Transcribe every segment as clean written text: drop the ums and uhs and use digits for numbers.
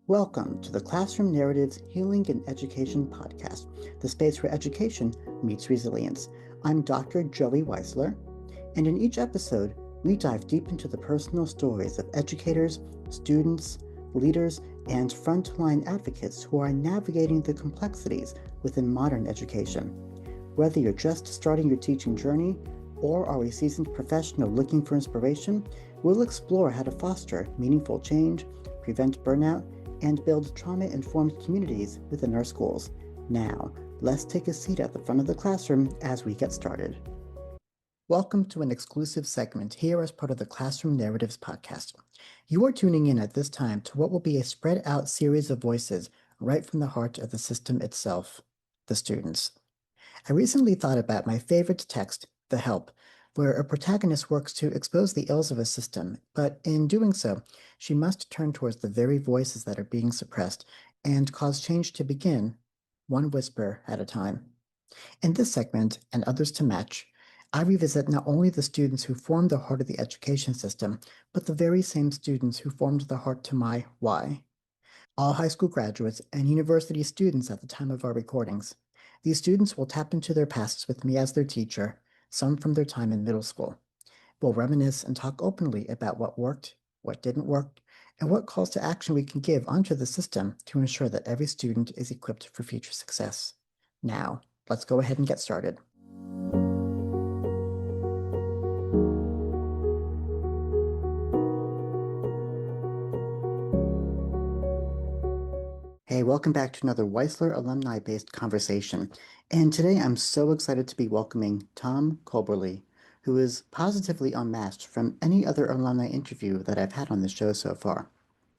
Welcome to the Classroom Narratives Healing and Education podcast, the space where education meets resilience. I'm Dr. Joey Weisler, and in each episode, we dive deep into the personal stories of educators, students, leaders, and frontline advocates who are navigating the complexities within modern education. Whether you're just starting your teaching journey or are a seasoned professional looking for inspiration, we'll explore how to foster meaningful change, prevent burnout, and build trauma-informed communities within our schools. Now, let's take a seat at the front of the classroom as we get started. Welcome to an exclusive segment here as part of the Classroom Narratives podcast. You are tuning in at this time to what will be a spread out series of voices right from the heart of the system itself, the students. I recently thought about my favorite text, The Help, where a protagonist works to expose the ills of a system, but in doing so, she must turn towards the very voices that are being suppressed and cause change to begin, one whisper at a time. In this segment, and others to match, I revisit not only the students who formed the heart of the education system, but the very same students who formed the heart to my why. All high school graduates and university students at the time of our recordings. These students will tap into their pasts with me as their teacher, some from their time in middle school. We'll reminisce and talk openly about what worked, what didn't work, and what calls to action we can give onto the system to ensure that every student is equipped for future success. Now, let's go ahead and get started. Hey, welcome back to another Weisler Alumni-based conversation. And today I'm so excited to be welcoming Tom Coberley, who is positively unmatched from any other alumni interview that I've had on the show so far.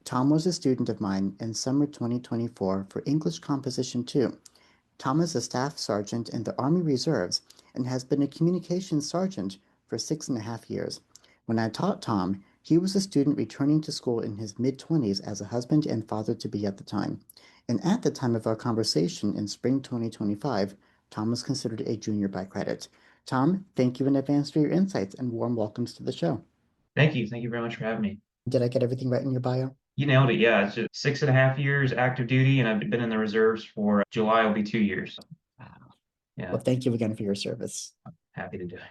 Tom was a student of mine in summer 2024 for English Composition 2. Tom is a staff sergeant in the Army Reserves and has been a communications sergeant for 6.5 years. When I taught Tom, he was a student returning to school in his mid-20s as a husband and father-to-be at the time. And at the time of our conversation in spring 2025, Tom was considered a junior by credit. Tom, thank you in advance for your insights and warm welcomes to the show. Thank you. Thank you very much for having me. Did I get everything right in your bio? You nailed it. Yeah, it's just 6.5 years active duty, and I've been in the reserves for July will be 2 years. Wow. Yeah, Well, thank you again for your service. happy to do it.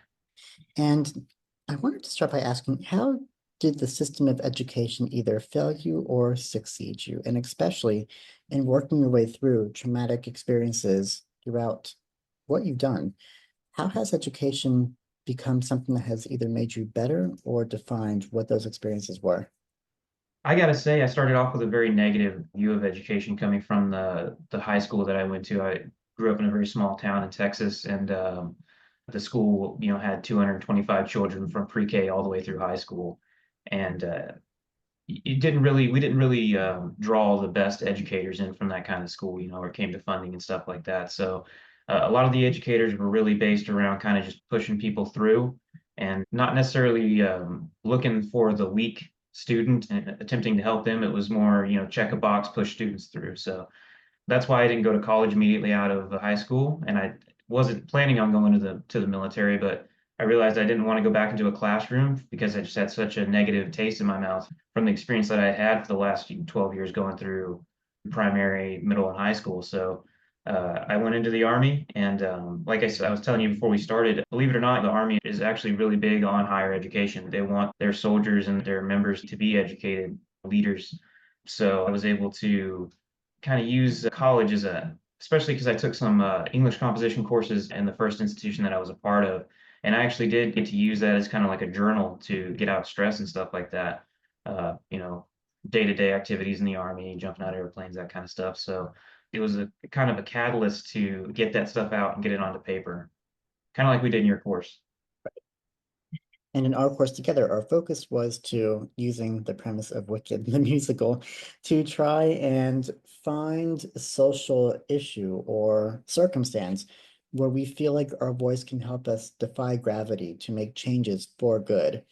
And I wanted to start by asking, how did the system of education either fail you or succeed you? And especially in working your way through traumatic experiences throughout what you've done, how has education become something that has either made you better or defined what those experiences were? I gotta say, I started off with a very negative view of education coming from the high school that I went to. I grew up in a very small town in Texas, and the school, had 225 children from pre-K all the way through high school, and we didn't really draw the best educators in from that kind of school, where it came to funding and stuff like that. So a lot of the educators were really based around kind of just pushing people through and not necessarily looking for the weak student and attempting to help them. It was more, check a box, push students through. So that's why I didn't go to college immediately out of high school, and I wasn't planning on going to the military, but I realized I didn't want to go back into a classroom because I just had such a negative taste in my mouth from the experience that I had for the last 12 years going through primary, middle, and high school. So I went into the Army, and like I said, I was telling you before we started, believe it or not, the Army is actually really big on higher education. They want their soldiers and their members to be educated leaders. So I was able to kind of use college as especially because I took some English composition courses in the first institution that I was a part of. And I actually did get to use that as kind of like a journal to get out stress and stuff like that. Day-to-day activities in the Army, jumping out of airplanes, that kind of stuff. So it was a kind of a catalyst to get that stuff out and get it onto paper, kind of like we did in your course. And in our course together, our focus was to, using the premise of Wicked, the musical, to try and find a social issue or circumstance where we feel like our voice can help us defy gravity to make changes for good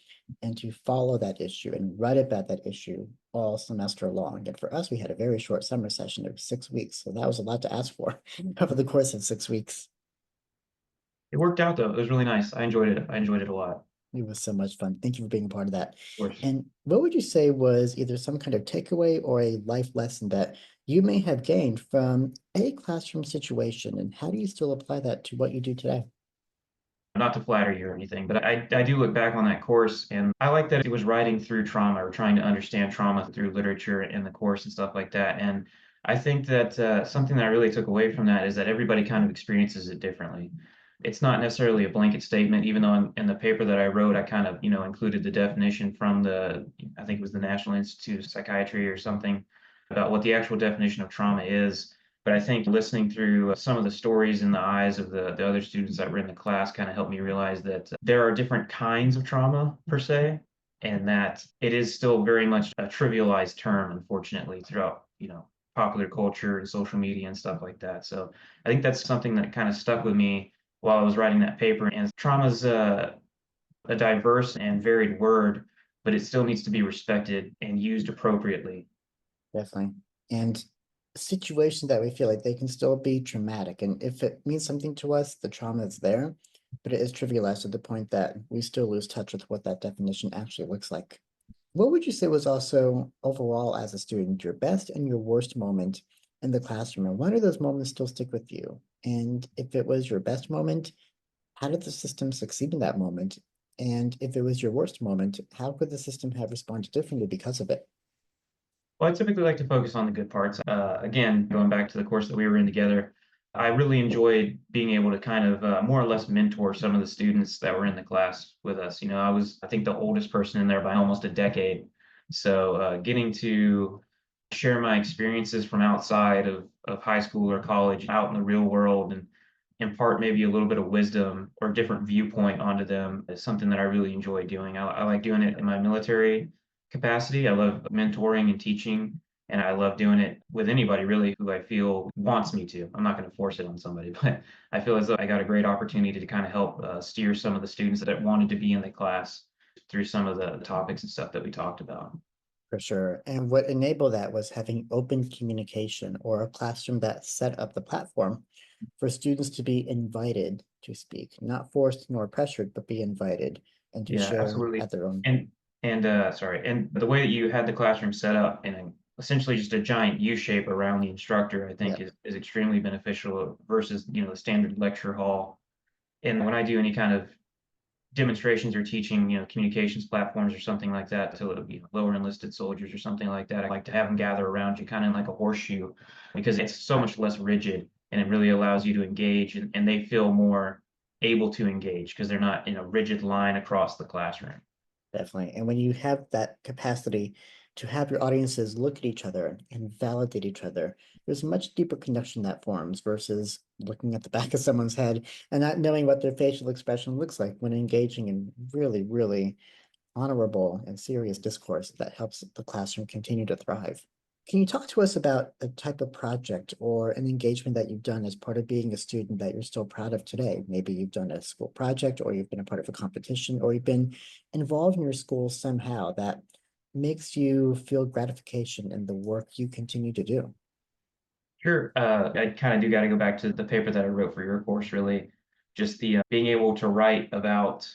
and to follow that issue and write about that issue all semester long. And for us, we had a very short summer session of 6 weeks. So that was a lot to ask for over the course of 6 weeks. It worked out though. It was really nice. I enjoyed it. I enjoyed it a lot. It was so much fun. Thank you for being a part of that. Of course. And what would you say was either some kind of takeaway or a life lesson that you may have gained from a classroom situation? And how do you still apply that to what you do today? Not to flatter you or anything, but I do look back on that course and I like that it was writing through trauma or trying to understand trauma through literature in the course and stuff like that. And I think that something that I really took away from that is that everybody kind of experiences it differently. It's not necessarily a blanket statement, even though in the paper that I wrote, I kind of, included the definition from I think it was the National Institute of Psychiatry or something about what the actual definition of trauma is. But I think listening through some of the stories in the eyes of the other students that were in the class kind of helped me realize that there are different kinds of trauma per se, and that it is still very much a trivialized term, unfortunately, throughout, popular culture and social media and stuff like that. So I think that's something that kind of stuck with me while I was writing that paper. And trauma's a diverse and varied word, but it still needs to be respected and used appropriately. Definitely. And situations that we feel like they can still be traumatic. And if it means something to us, the trauma is there, but it is trivialized to the point that we still lose touch with what that definition actually looks like. What would you say was also overall as a student, your best and your worst moment in the classroom? And why do those moments still stick with you? And if it was your best moment, how did the system succeed in that moment? And if it was your worst moment, how could the system have responded differently because of it? Well, I typically like to focus on the good parts. Again, going back to the course that we were in together, I really enjoyed being able to kind of more or less mentor some of the students that were in the class with us. I was, I think, the oldest person in there by almost a decade. So getting to share my experiences from outside of high school or college out in the real world and impart maybe a little bit of wisdom or different viewpoint onto them is something that I really enjoy doing. I like doing it in my military capacity. I love mentoring and teaching, and I love doing it with anybody really who I feel wants me to. I'm not going to force it on somebody, but I feel as though I got a great opportunity to kind of help steer some of the students that wanted to be in the class through some of the topics and stuff that we talked about. For sure. And what enabled that was having open communication or a classroom that set up the platform for students to be invited to speak, not forced nor pressured, but be invited and to Yeah, share absolutely. at their own. And the way that you had the classroom set up in essentially just a giant U shape around the instructor, I think Yeah, is extremely beneficial versus, the standard lecture hall. And when I do any kind of demonstrations or teaching, communications platforms or something like that to, lower enlisted soldiers or something like that, I like to have them gather around you kind of like a horseshoe because it's so much less rigid and it really allows you to engage and they feel more able to engage because they're not in a rigid line across the classroom. definitely. And when you have that capacity to have your audiences look at each other and validate each other, there's a much deeper connection that forms versus looking at the back of someone's head and not knowing what their facial expression looks like when engaging in really, really honorable and serious discourse that helps the classroom continue to thrive. Can you talk to us about a type of project or an engagement that you've done as part of being a student that you're still proud of today? Maybe you've done a school project, or you've been a part of a competition, or you've been involved in your school somehow that makes you feel gratification in the work you continue to do. Sure. I kind of do got to go back to the paper that I wrote for your course, really. Just the being able to write about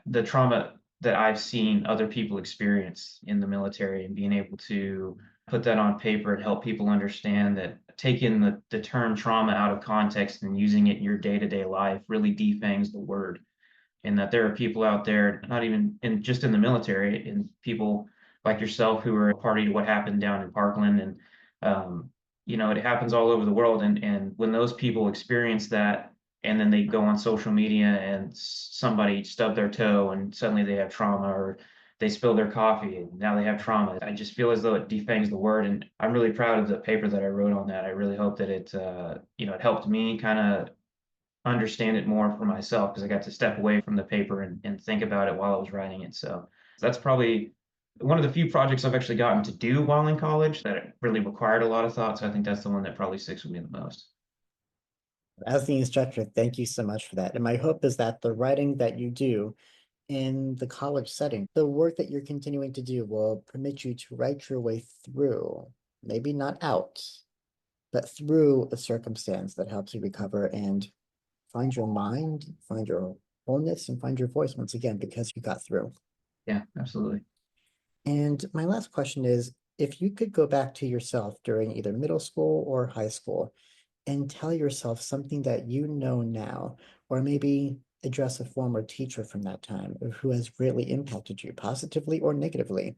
the trauma that I've seen other people experience in the military and being able to put that on paper and help people understand that taking the term trauma out of context and using it in your day-to-day life really defangs the word and that there are people out there, not even in just in the military, and people like yourself who are a party to what happened down in Parkland, and it happens all over the world. And when those people experience that, and then they go on social media and somebody stubbed their toe, and suddenly they have trauma, or they spill their coffee and now they have trauma. I just feel as though it defangs the word, and I'm really proud of the paper that I wrote on that. I really hope that it helped me kind of understand it more for myself because I got to step away from the paper and think about it while I was writing it. So that's probably one of the few projects I've actually gotten to do while in college that it really required a lot of thought. So I think that's the one that probably sticks with me the most. As the instructor, thank you so much for that. And my hope is that the writing that you do in the college setting, the work that you're continuing to do will permit you to write your way through, maybe not out, but through a circumstance that helps you recover and find your mind, find your wholeness and find your voice once again because you got through. Yeah, absolutely. And my last question is, if you could go back to yourself during either middle school or high school and tell yourself something that you know now, or maybe address a former teacher from that time who has really impacted you positively or negatively,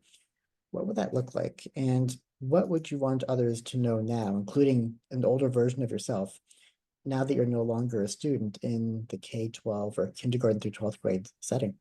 what would that look like? And what would you want others to know now, including an older version of yourself, now that you're no longer a student in the K-12 or kindergarten through 12th grade setting?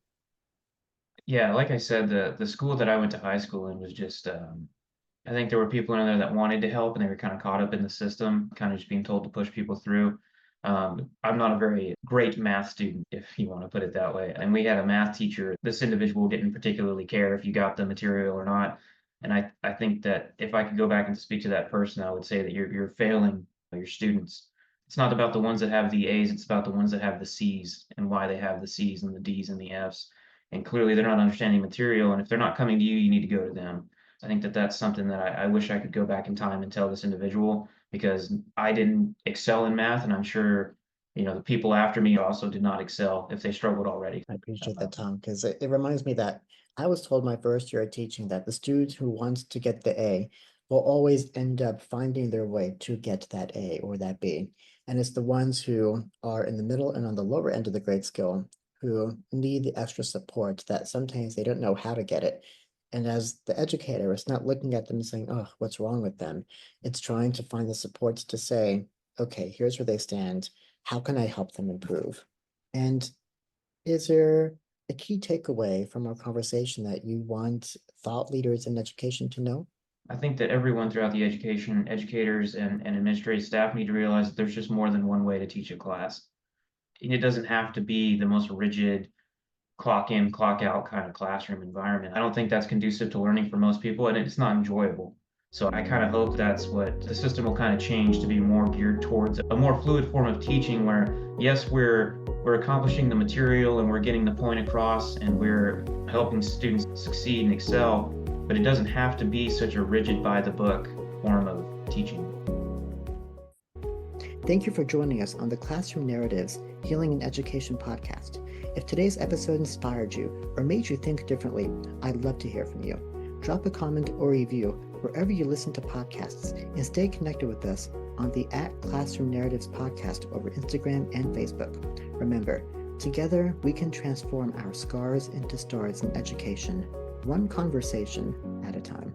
Yeah, like I said, the school that I went to high school in was just I think there were people in there that wanted to help and they were kind of caught up in the system, kind of just being told to push people through. I'm not a very great math student, if you want to put it that way. And we had a math teacher. This individual didn't particularly care if you got the material or not. And I think that if I could go back and speak to that person, I would say that you're failing your students. It's not about the ones that have the A's, it's about the ones that have the C's and why they have the C's and the D's and the F's. And clearly they're not understanding material. And if they're not coming to you, you need to go to them. I think that that's something that I wish I could go back in time and tell this individual because I didn't excel in math, and I'm sure the people after me also did not excel if they struggled already. I appreciate that, Tom, because it reminds me that I was told my first year of teaching that the student who wants to get the A will always end up finding their way to get that A or that B. And it's the ones who are in the middle and on the lower end of the grade scale who need the extra support that sometimes they don't know how to get it. And as the educator, it's not looking at them and saying, oh, what's wrong with them? It's trying to find the supports to say, okay, here's where they stand. How can I help them improve? And is there a key takeaway from our conversation that you want thought leaders in education to know? I think that everyone throughout the education, educators and administrative staff need to realize that there's just more than one way to teach a class. And it doesn't have to be the most rigid clock in, clock out kind of classroom environment. I don't think that's conducive to learning for most people, and it's not enjoyable. So I kind of hope that's what the system will kind of change to be more geared towards a more fluid form of teaching where, yes, we're accomplishing the material and we're getting the point across and we're helping students succeed and excel, but it doesn't have to be such a rigid by the book form of teaching. Thank you for joining us on the Classroom Narratives Healing in Education podcast. If today's episode inspired you or made you think differently, I'd love to hear from you. Drop a comment or review wherever you listen to podcasts and stay connected with us on the @Classroom Narratives podcast over Instagram and Facebook. Remember, together we can transform our scars into stars in education, one conversation at a time.